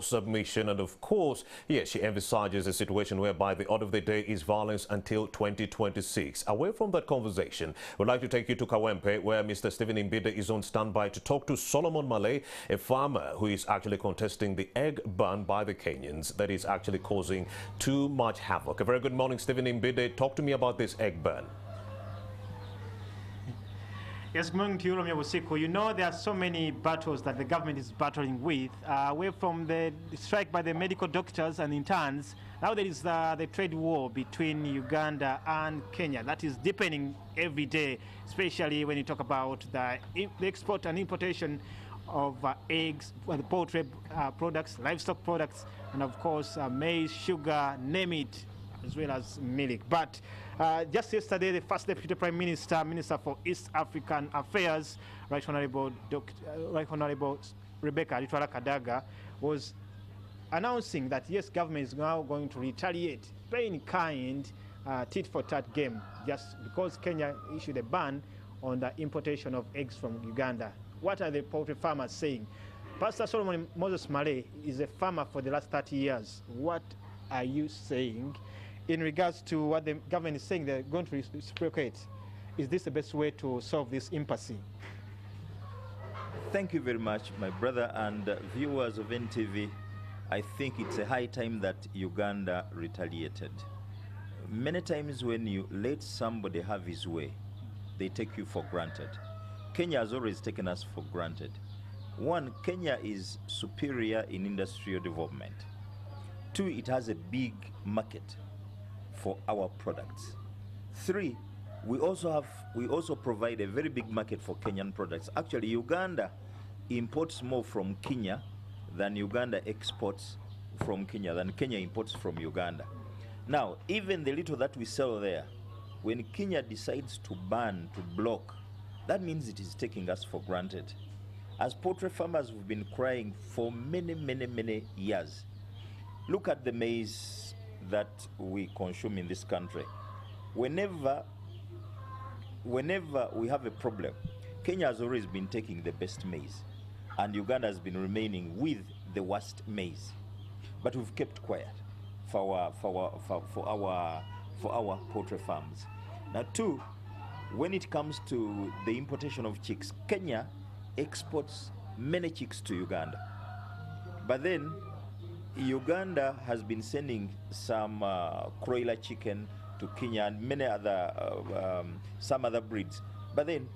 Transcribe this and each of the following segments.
Submission, and of course, yes, she emphasizes a situation whereby the order of the day is violence until 2026. Away from that conversation, we'd like to take you to Kawempe, where Mr. Stephen Mbide is on standby to talk to Solomon Malay, a farmer who is actually contesting the egg ban by the Kenyans that is actually causing too much havoc. A very good morning, Stephen Mbide. Talk to me about this egg ban. Yes, good morning to you, Romeo Bosiko. You know, there are so many battles that the government is battling with. Away from the strike by the medical doctors and interns, now there is the trade war between Uganda and Kenya. That is deepening every day, especially when you talk about the export and importation of eggs, poultry products, livestock products, and of course maize, sugar, name it, as well as milk. But just yesterday, the first Deputy Prime Minister, Minister for East African Affairs, Right Honorable Rebecca Litwala Kadaga, was announcing that yes, government is now going to retaliate, pay in kind, tit-for-tat game, just because Kenya issued a ban on the importation of eggs from Uganda. What are the poultry farmers saying? Pastor Solomon Moses Malay is a farmer for the last 30 years. What are you saying in regards to what the government is saying they're going to reciprocate? Is this the best way to solve this impasse? Thank you very much, my brother and viewers of NTV. I think it's a high time that Uganda retaliated. Many times when you let somebody have his way, they take you for granted. Kenya has always taken us for granted. One, Kenya is superior in industrial development. Two, it has a big market for our products. Three, we also provide a very big market for Kenyan products. Actually, Uganda imports more from Kenya than Uganda exports from Kenya, than Kenya imports from Uganda. Now, even the little that we sell there, when Kenya decides to ban, to block, that means it is taking us for granted. As poultry farmers, we've been crying for many years. Look at the maize that we consume in this country. Whenever we have a problem, Kenya has always been taking the best maize, and Uganda has been remaining with the worst maize. But we've kept quiet for our poultry farms. Now, two, when it comes to the importation of chicks, Kenya exports many chicks to Uganda. But then Uganda has been sending some broiler chicken to Kenya and many other, some other breeds. But then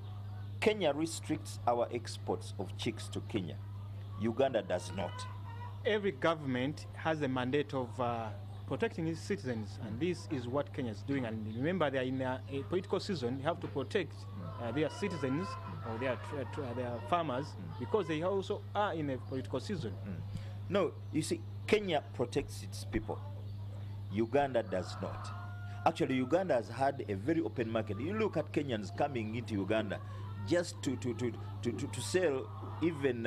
Kenya restricts our exports of chicks to Kenya. Uganda does not. Every government has a mandate of protecting its citizens, and this is what Kenya is doing. And remember, they are in a political season. They have to protect their citizens or their farmers because they also are in a political season. No, you see, Kenya protects its people. Uganda does not. Actually, Uganda has had a very open market. You look at Kenyans coming into Uganda just to sell even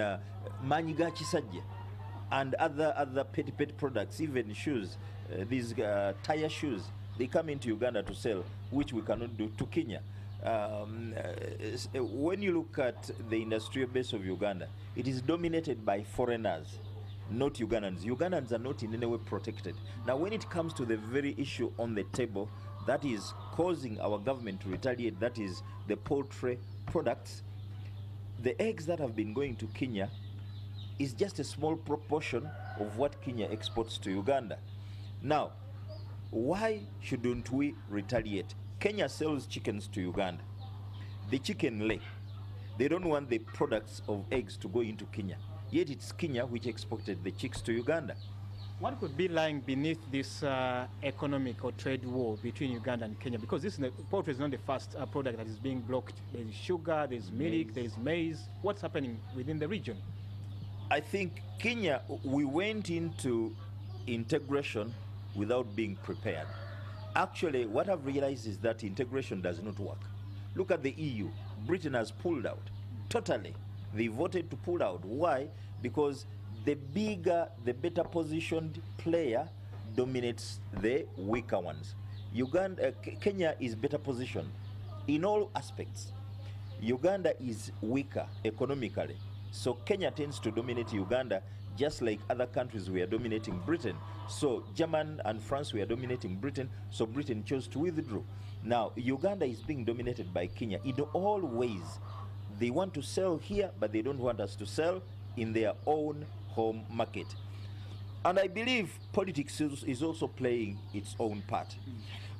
manyiga chisajja and other petty products, even shoes, these tire shoes. They come into Uganda to sell, which we cannot do to Kenya. When you look at the industrial base of Uganda, it is dominated by foreigners, not Ugandans. Ugandans are not in any way protected. Now, when it comes to the very issue on the table that is causing our government to retaliate, that is the poultry products, the eggs that have been going to Kenya is just a small proportion of what Kenya exports to Uganda. Now, why shouldn't we retaliate? Kenya sells chickens to Uganda. The chicken lay. They don't want the products of eggs to go into Kenya. Yet it's Kenya which exported the chicks to Uganda. What could be lying beneath this economic or trade war between Uganda and Kenya? Because this poultry is not the first product that is being blocked. There is sugar, there is milk, there is maize. What's happening within the region? I think Kenya, we went into integration without being prepared. Actually, what I've realized is that integration does not work. Look at the EU. Britain has pulled out totally. They voted to pull out. Why? Because the bigger, the better positioned player dominates the weaker ones. Kenya is better positioned in all aspects. Uganda is weaker economically. So Kenya tends to dominate Uganda just like other countries were dominating Britain. So Germany and France were dominating Britain, so Britain chose to withdraw. Now Uganda is being dominated by Kenya in all ways. They want to sell here, but they don't want us to sell in their own home market. And I believe politics is also playing its own part,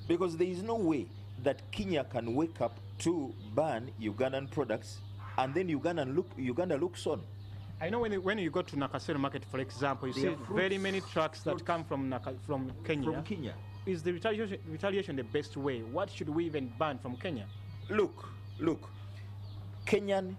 because there is no way that Kenya can wake up to ban Ugandan products and then Uganda looks on. I know when you go to Nakasero market, for example, you see very many trucks that come from Kenya. From Kenya. Is the retaliation the best way? What should we even ban from Kenya? Look, Kenyan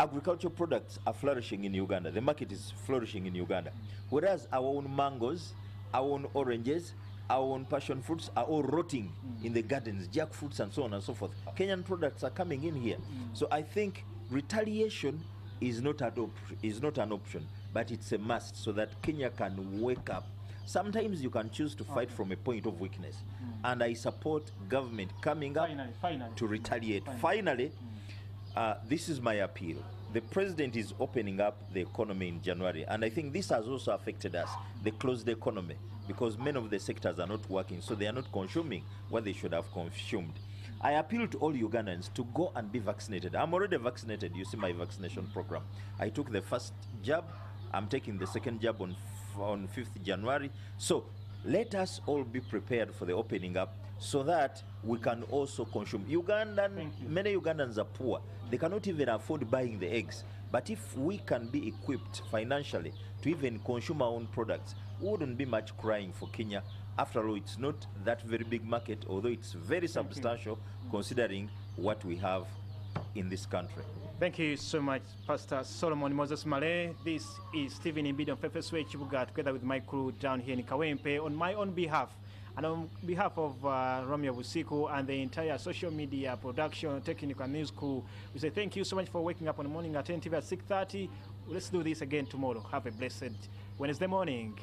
agricultural products are flourishing in Uganda. The market is flourishing in Uganda. Whereas our own mangoes, our own oranges, our own passion fruits are all rotting in the gardens, jackfruits and so on and so forth. Kenyan products are coming in here. So I think retaliation is not an option, but it's a must so that Kenya can wake up. Sometimes you can choose to fight from a point of weakness, and I support government coming up to retaliate. Finally, this is my appeal. The president is opening up the economy in January, and I think this has also affected us, the closed economy, because many of the sectors are not working, so they are not consuming what they should have consumed. I appeal to all Ugandans to go and be vaccinated. I'm already vaccinated. You see my vaccination program. I took the first jab. I'm taking the second jab on 5th January. So let us all be prepared for the opening up so that we can also consume. Many Ugandans are poor. They cannot even afford buying the eggs. But if we can be equipped financially to even consume our own products, we wouldn't be much crying for Kenya. After all, it's not that very big market, although it's very substantial considering what we have in this country. Thank you so much, Pastor Solomon Moses Male. This is Stephen Imbidi on Fefeswe Chibuga, together with my crew down here in Kawempe. On my own behalf, and on behalf of Romeo Busiku and the entire social media production, technical news crew, we say thank you so much for waking up on the morning at 10 TV at 6:30. Let's do this again tomorrow. Have a blessed Wednesday morning.